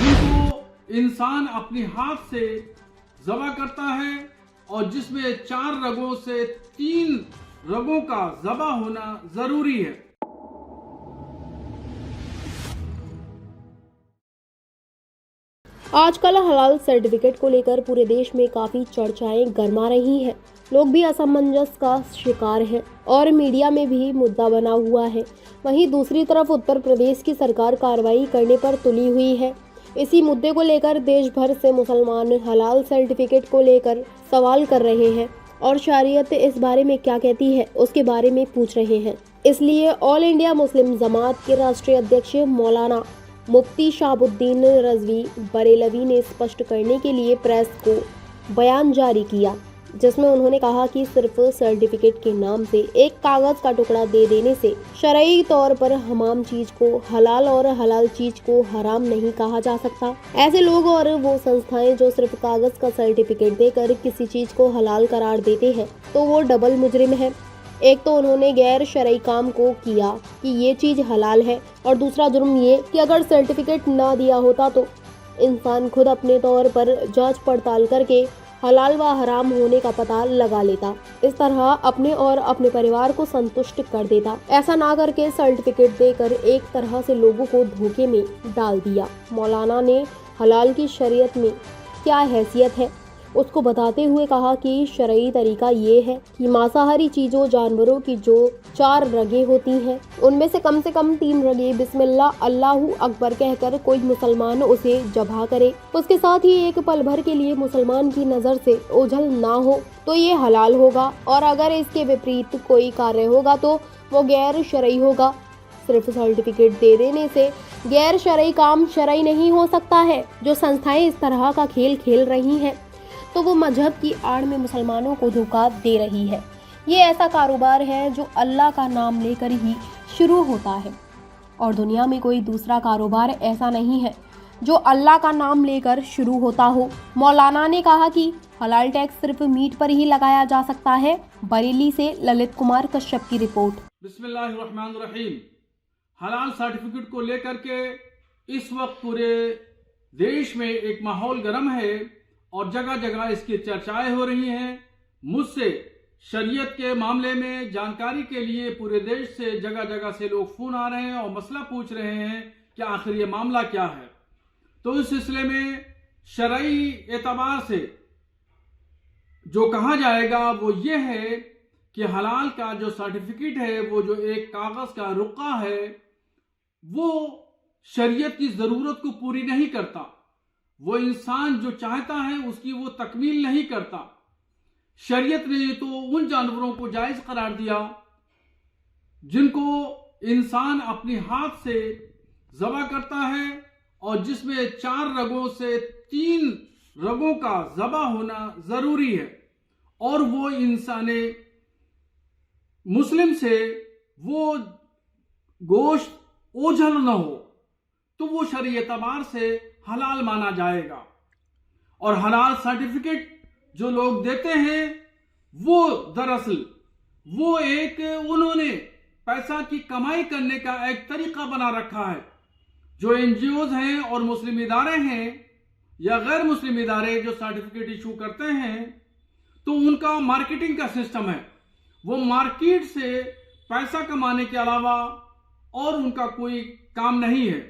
जिनको इंसान अपने हाथ से ज़बह करता है और जिसमें 4 रगों से 3 रगों का ज़बह होना ज़रूरी है। आजकल हलाल सर्टिफिकेट को लेकर पूरे देश में काफी चर्चाएं गरमा रही हैं। लोग भी असमंजस का शिकार हैं और मीडिया में भी मुद्दा बना हुआ है। वहीं दूसरी तरफ उत्तर प्रदेश की सरकार कार्रवाई करने पर तुली हुई है। इसी मुद्दे को लेकर देश भर से मुसलमान हलाल सर्टिफिकेट को लेकर सवाल कर रहे हैं और शरीयत इस बारे में क्या कहती है उसके बारे में पूछ रहे हैं। इसलिए ऑल इंडिया मुस्लिम जमात के राष्ट्रीय अध्यक्ष मौलाना मुफ्ती शहाबुद्दीन रज़वी बरेलवी ने स्पष्ट करने के लिए प्रेस को बयान जारी किया, जिसमें उन्होंने कहा कि सिर्फ सर्टिफिकेट के नाम से एक कागज का टुकड़ा दे देने से शरई तौर पर हराम चीज को हलाल और हलाल चीज को हराम नहीं कहा जा सकता। ऐसे लोग और वो संस्थाएं जो सिर्फ कागज का सर्टिफिकेट देकर किसी चीज को हलाल करार देते हैं तो वो डबल मुजरिम है। एक तो उन्होंने गैर शरई काम को किया कि ये चीज हलाल है और दूसरा जुर्म ये कि अगर सर्टिफिकेट ना दिया होता तो इंसान खुद अपने तौर पर जांच पड़ताल करके हलाल व हराम होने का पता लगा लेता। इस तरह अपने और अपने परिवार को संतुष्ट कर देता। ऐसा ना करके सर्टिफिकेट देकर एक तरह से लोगों को धोखे में डाल दिया। मौलाना ने हलाल की शरीयत में क्या हैसियत है उसको बताते हुए कहा कि शरई तरीका ये है कि मांसाहारी चीजों जानवरों की जो 4 रगें होती हैं उनमें से कम 3 रगें बिस्मिल्लाह अल्लाहू अकबर कहकर कोई मुसलमान उसे ज़बह करे। उसके साथ ही एक पल भर के लिए मुसलमान की नज़र से ओझल ना हो तो ये हलाल होगा और अगर इसके विपरीत कोई कार्य होगा तो वो गैर शरई होगा। सिर्फ सर्टिफिकेट दे देने से गैर शरई काम शरई नहीं हो सकता है। जो संस्थाएं इस तरह का खेल खेल रही हैं तो वो मजहब की आड़ में मुसलमानों को धोखा दे रही है। ये ऐसा कारोबार है जो अल्लाह का नाम लेकर ही शुरू होता है और दुनिया में कोई दूसरा कारोबार ऐसा नहीं है जो अल्लाह का नाम लेकर शुरू होता हो। मौलाना ने कहा कि हलाल टैक्स सिर्फ मीट पर ही लगाया जा सकता है। बरेली से ललित कुमार कश्यप की रिपोर्ट। बिस्मिल्लाहिर्रहमानिर्रहीम। हलाल सर्टिफिकेट को लेकर के इस वक्त पूरे देश में एक माहौल गर्म है और जगह जगह इसकी चर्चाएं हो रही हैं। मुझसे शरीयत के मामले में जानकारी के लिए पूरे देश से जगह जगह से लोग फोन आ रहे हैं और मसला पूछ रहे हैं कि आखिर ये मामला क्या है। तो इस सिलसिले में शरई एतबार से जो कहा जाएगा वो ये है कि हलाल का जो सर्टिफिकेट है वो जो एक कागज का रुक्का है वो शरीयत की जरूरत को पूरी नहीं करता। वो इंसान जो चाहता है उसकी वो तकमील नहीं करता। शरीयत ने तो उन जानवरों को जायज करार दिया जिनको इंसान अपने हाथ से ज़बह करता है और जिसमें 4 रगों से 3 रगों का ज़बह होना जरूरी है और वो इंसान मुस्लिम से वो गोश्त ओझल न हो तो वो शरई एतबार से हलाल माना जाएगा। और हलाल सर्टिफिकेट जो लोग देते हैं वो दरअसल वो एक उन्होंने पैसा की कमाई करने का एक तरीका बना रखा है। जो एनजीओज हैं और मुस्लिम इदारे हैं या गैर मुस्लिम इदारे जो सर्टिफिकेट इशू करते हैं तो उनका मार्केटिंग का सिस्टम है। वो मार्केट से पैसा कमाने के अलावा और उनका कोई काम नहीं है।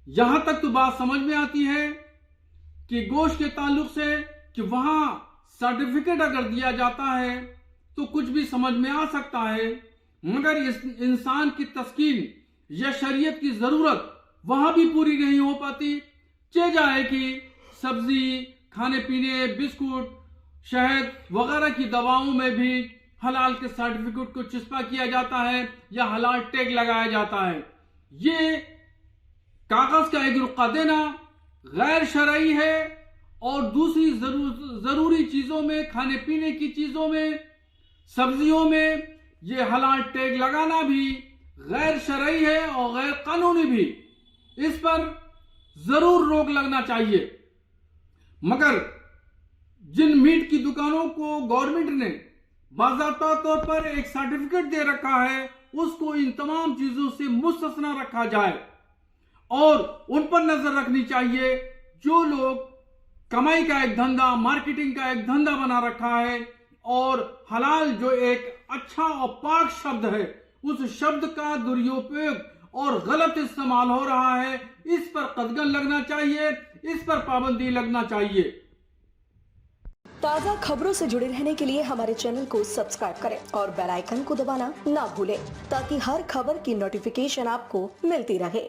यहां तक तो बात समझ में आती है कि गोश्त के ताल्लुक से कि वहां सर्टिफिकेट अगर दिया जाता है तो कुछ भी समझ में आ सकता है, मगर इस इंसान की तस्कीन या शरीयत की जरूरत वहां भी पूरी नहीं हो पाती। चे जाए कि सब्जी, खाने पीने, बिस्कुट, शहद वगैरह की दवाओं में भी हलाल के सर्टिफिकेट को चिस्पा किया जाता है या हलाल टैग लगाया जाता है। ये कागज का एक रुक्का देना गैर शरई है और दूसरी जरूरी चीजों में, खाने पीने की चीजों में, सब्जियों में ये हलाल टैग लगाना भी गैर शरई है और गैर कानूनी भी। इस पर जरूर रोक लगना चाहिए। मगर जिन मीट की दुकानों को गवर्नमेंट ने बाज़ाब्ता तौर पर एक सर्टिफिकेट दे रखा है उसको इन तमाम चीजों से मुस्तस्ना रखा जाए और उन पर नजर रखनी चाहिए जो लोग कमाई का एक धंधा, मार्केटिंग का एक धंधा बना रखा है और हलाल जो एक अच्छा और पाक शब्द है उस शब्द का दुरुपयोग और गलत इस्तेमाल हो रहा है। इस पर कदगन लगना चाहिए, इस पर पाबंदी लगना चाहिए। ताज़ा खबरों से जुड़े रहने के लिए हमारे चैनल को सब्सक्राइब करें और बेल आइकन को दबाना ना भूलें ताकि हर खबर की नोटिफिकेशन आपको मिलती रहे।